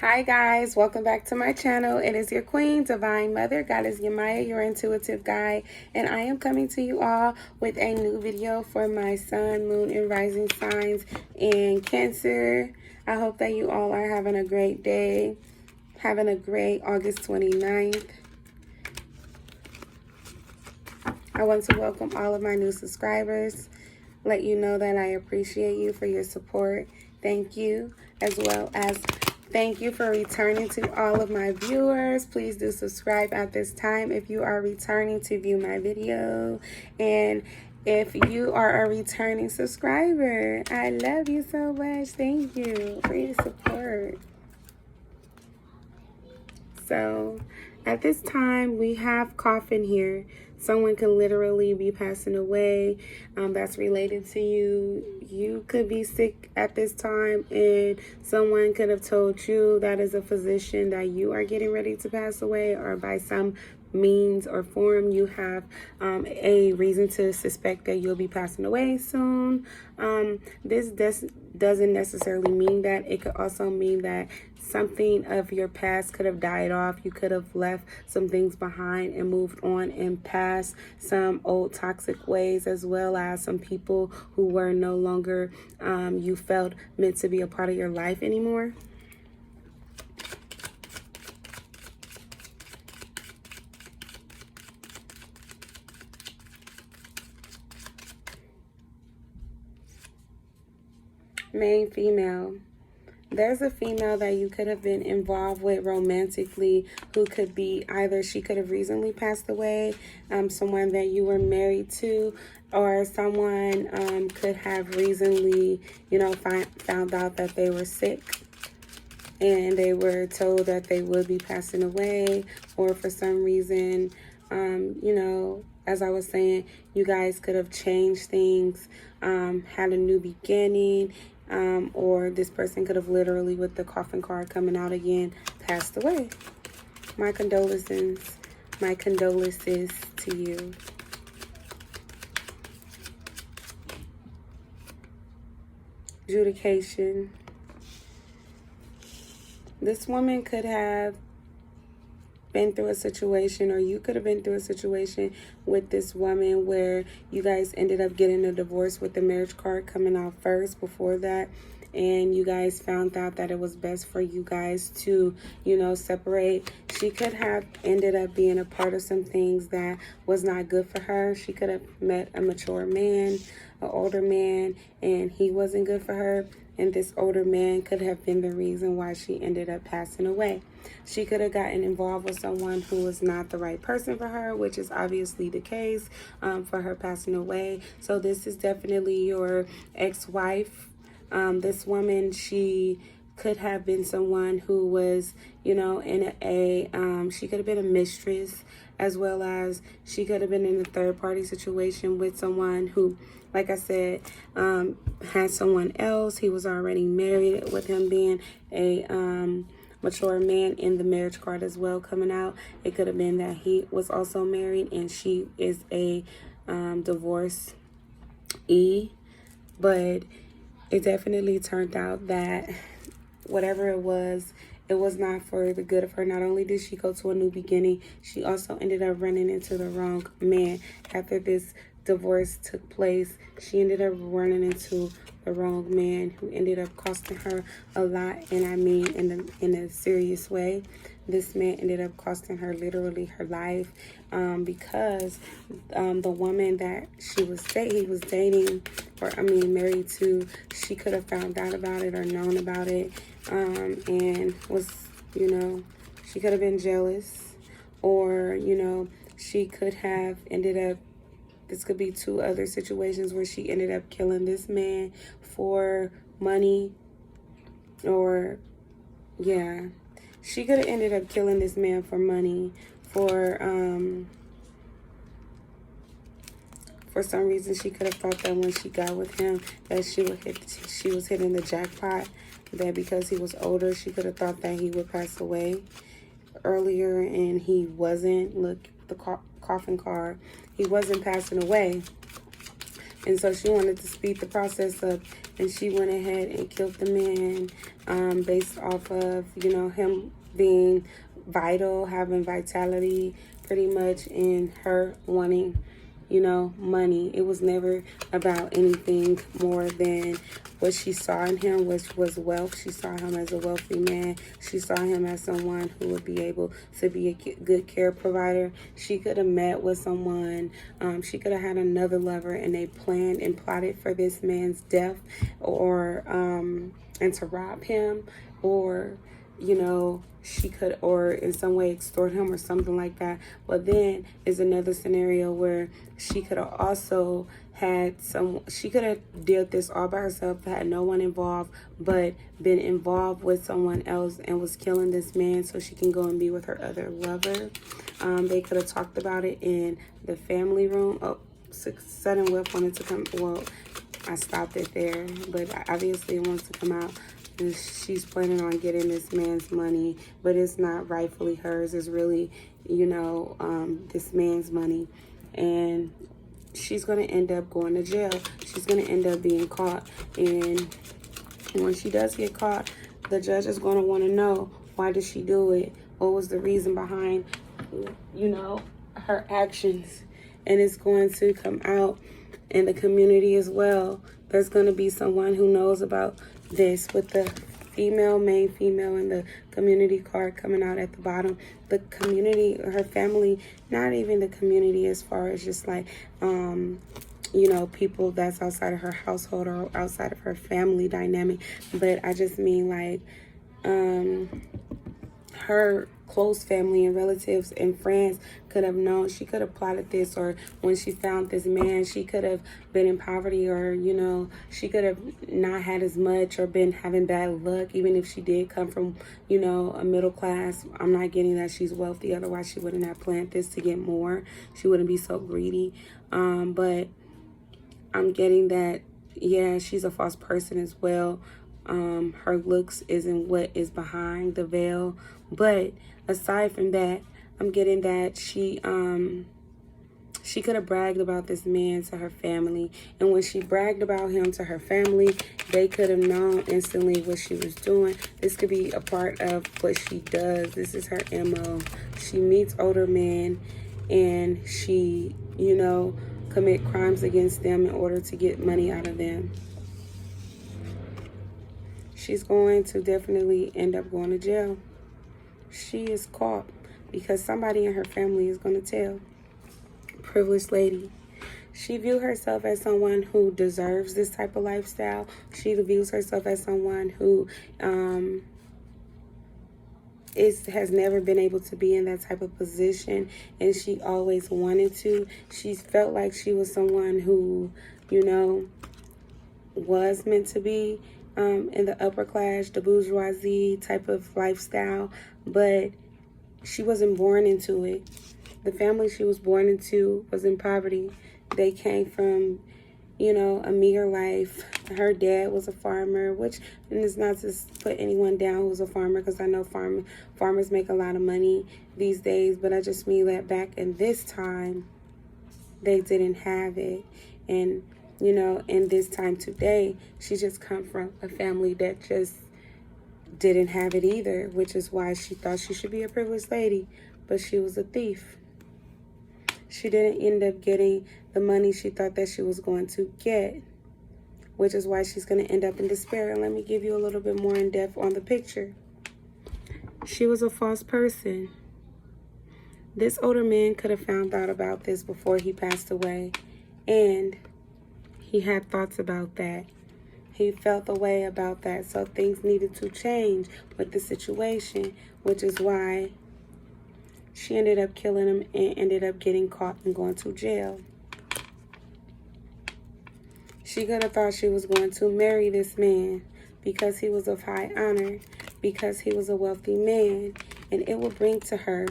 Hi guys, welcome back to my channel. It is your queen, divine mother, goddess Yamaya, your intuitive guide, and I am coming to you all with a new video for my sun, moon, and rising signs in Cancer. I hope that you all are having a great day, having a great August 29th. I want to welcome all of my new subscribers, let you know that I appreciate you for your support. Thank you, as well as thank you for returning to all of my viewers. Please do subscribe at this time if you are returning to view my video. And if you are a returning subscriber, I love you so much. Thank you for your support. So at this time, we have coffin here. Someone could literally be passing away that's related to you. You could be sick at this time, and someone could have told you, that is a physician, that you are getting ready to pass away, or by some means or form you have a reason to suspect that you'll be passing away soon. This doesn't necessarily mean that. It could also mean that something of your past could have died off. You could have left some things behind and moved on and past some old toxic ways, as well as some people who were no longer you felt meant to be a part of your life anymore. Main female. There's a female that you could have been involved with romantically, who could be either she could have recently passed away, someone that you were married to, or someone could have recently, found out that they were sick and they were told that they would be passing away, or for some reason, as I was saying, you guys could have changed things, had a new beginning, or this person could have literally, with the coffin card coming out again, passed away. My condolences to you. Adjudication. This woman could have been through a situation, or you could have been through a situation with this woman where you guys ended up getting a divorce, with the marriage card coming out first before that, and you guys found out that it was best for you guys to separate. She could have ended up being a part of some things that was not good for her. She could have met a mature man, an older man, and he wasn't good for her, and this older man could have been the reason why she ended up passing away. She could have gotten involved with someone who was not the right person for her, which is obviously the case for her passing away. So this is definitely your ex-wife. This woman, she could have been someone who was, in she could have been a mistress, as well as she could have been in a third-party situation with someone who, like I said, had someone else. He was already married, with him being a mature man in the marriage card as well coming out. It could have been that he was also married and she is a divorcee, but it definitely turned out that whatever it was not for the good of her. Not only did she go to a new beginning, she also ended up running into the wrong man. After this divorce took place, she ended up running into the wrong man, who ended up costing her a lot, and I mean in a serious way. This man ended up costing her literally her life, because the woman that he was dating, or married to, she could have found out about it or known about it, and was, she could have been jealous, or, she could have ended up, this could be two other situations where she ended up killing this man for money, or, yeah, she could have ended up killing this man for money, for some reason. She could have thought that when she got with him that she was hitting the jackpot, that because he was older, she could have thought that he would pass away earlier, and he wasn't. Look, the coffin card, he wasn't passing away. And so she wanted to speed the process up, and she went ahead and killed the man based off of, you know, him being vital, having vitality pretty much, in her wanting, you know, money. It was never about anything more than what she saw in him, which was wealth. She saw him as a wealthy man. She saw him as someone who would be able to be a good care provider. She could have met with someone. She could have had another lover, and they planned and plotted for this man's death, or and to rob him, or, you know, she could, or in some way extort him or something like that. But then is another scenario where she could have also had she could have did this all by herself, had no one involved, but been involved with someone else and was killing this man so she can go and be with her other lover. They could have talked about it in the family room. Oh, sudden Wolf wanted to come. Well, I stopped it there, but obviously it wants to come out. And she's planning on getting this man's money, but it's not rightfully hers. It's really, you know, this man's money. And she's going to end up going to jail. She's going to end up being caught. And when she does get caught, the judge is going to want to know, why did she do it? What was the reason behind, you know, her actions? And it's going to come out in the community as well. There's going to be someone who knows about this, with the main female in the community card coming out at the bottom. The community, her family, not even the community as far as just like, you know, people that's outside of her household or outside of her family dynamic. But I just mean like, her close family and relatives and friends could have known. She could have plotted this, or when she found this man, she could have been in poverty, or, you know, she could have not had as much or been having bad luck, even if she did come from, you know, a middle class. I'm not getting that she's wealthy, otherwise she wouldn't have planned this to get more. She wouldn't be so greedy. But I'm getting that, yeah, she's a false person as well. Her looks isn't what is behind the veil. But aside from that, I'm getting that she could have bragged about this man to her family. And when she bragged about him to her family, they could have known instantly what she was doing. This could be a part of what she does. This is her MO. She meets older men and she, you know, commit crimes against them in order to get money out of them. She's going to definitely end up going to jail. She is caught because somebody in her family is going to tell. Privileged lady. She views herself as someone who deserves this type of lifestyle. She views herself as someone who has never been able to be in that type of position, and she always wanted to. She felt like she was someone who, you know, was meant to be in the upper class, the bourgeoisie type of lifestyle, but she wasn't born into it. The family she was born into was in poverty. They came from, you know, a meager life. Her dad was a farmer, which, and it's not to put anyone down who's a farmer, because I know farmers make a lot of money these days, but I just mean that back in this time, they didn't have it. And, you know, in this time today, she just come from a family that just didn't have it either, which is why she thought she should be a privileged lady, but she was a thief. She didn't end up getting the money she thought that she was going to get, which is why she's going to end up in despair. And let me give you a little bit more in depth on the picture. She was a false person. This older man could have found out about this before he passed away, and he had thoughts about that. He felt the way about that, so things needed to change with the situation, which is why she ended up killing him and ended up getting caught and going to jail. She could have thought she was going to marry this man because he was of high honor, because he was a wealthy man, and it would bring to her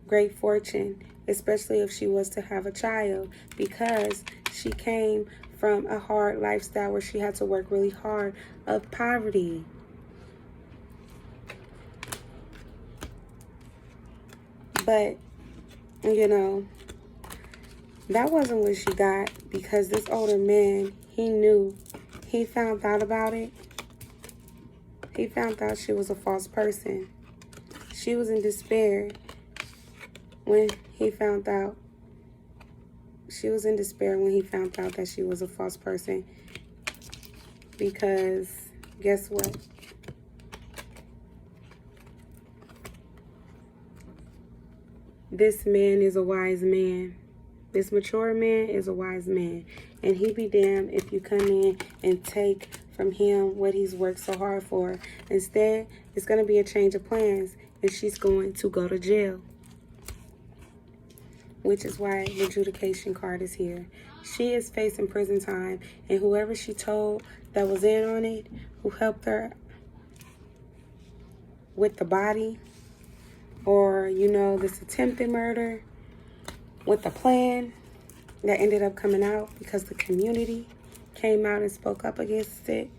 great fortune, especially if she was to have a child, because she came from a hard lifestyle where she had to work really hard, of poverty. But, you know, That wasn't what she got, because this older man, he knew. He found out about it. He found out she was a false person. She was in despair when he found out. She was in despair when he found out that she was a false person. Because guess what? This man is a wise man. This mature man is a wise man. And he be damned if you come in and take from him what he's worked so hard for. Instead, it's going to be a change of plans. And she's going to go to jail. Which is why the adjudication card is here. She is facing prison time. And whoever she told that was in on it, who helped her with the body, or, you know, this attempted murder, with the plan that ended up coming out because the community came out and spoke up against it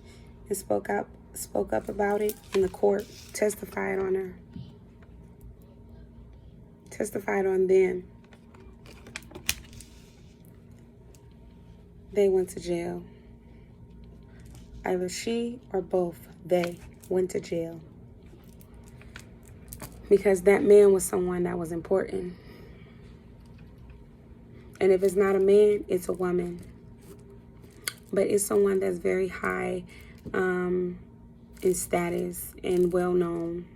and spoke up about it, in the court testified on her, testified on them. They went to jail. Either she or both, they went to jail. Because that man was someone that was important. And if it's not a man, it's a woman. But it's someone that's very high in status and well known.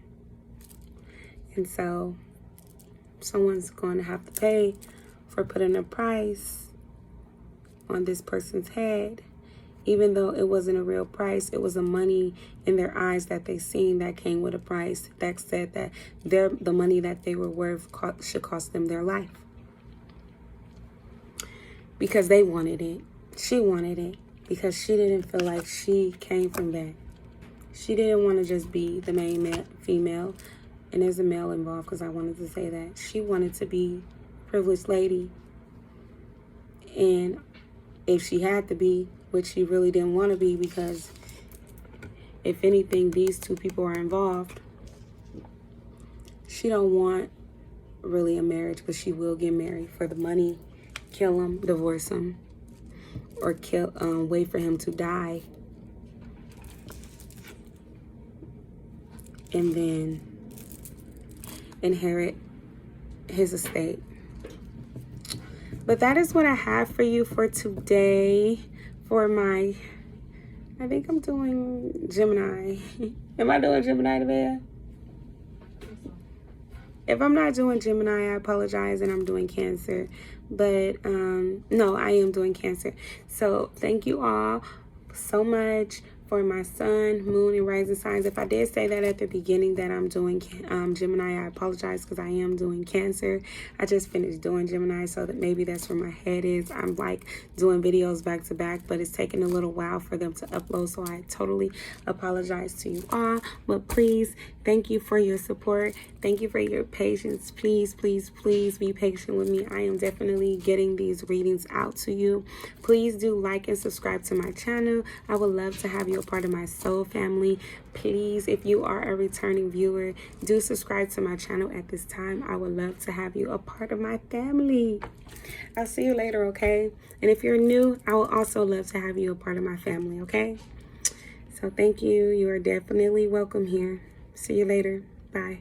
And so someone's going to have to pay for putting a price on this person's head. Even though it wasn't a real price, it was a money in their eyes that they seen that came with a price that said that the money that they were worth should cost them their life. Because they wanted it. She wanted it. Because she didn't feel like she came from that. She didn't want to just be the main female. And there's a male involved because I wanted to say that. She wanted to be a privileged lady. And if she had to be, which she really didn't want to be, because if anything, these two people are involved. She don't want really a marriage, but she will get married for the money, kill him, divorce him, or wait for him to die, and then inherit his estate. But that is what I have for you for today. For my, I think I'm doing Gemini. Am I doing Gemini today? If I'm not doing Gemini, I apologize, and I'm doing Cancer. But no, I am doing Cancer. So thank you all so much for my sun, moon, and rising signs. If I did say that at the beginning that I'm doing Gemini, I apologize, because I am doing Cancer. I just finished doing Gemini, so that maybe that's where my head is. I'm like doing videos back to back, but it's taking a little while for them to upload, so I totally apologize to you all. But please, thank you for your support. Thank you for your patience. Please, please, please be patient with me. I am definitely getting these readings out to you. Please do like and subscribe to my channel. I would love to have you a part of my soul family. Please, if you are a returning viewer, do subscribe to my channel at this time. I would love to have you a part of my family. I'll see you later, okay? And if you're new, I would also love to have you a part of my family, okay? So thank you. You are definitely welcome here. See you later. Bye.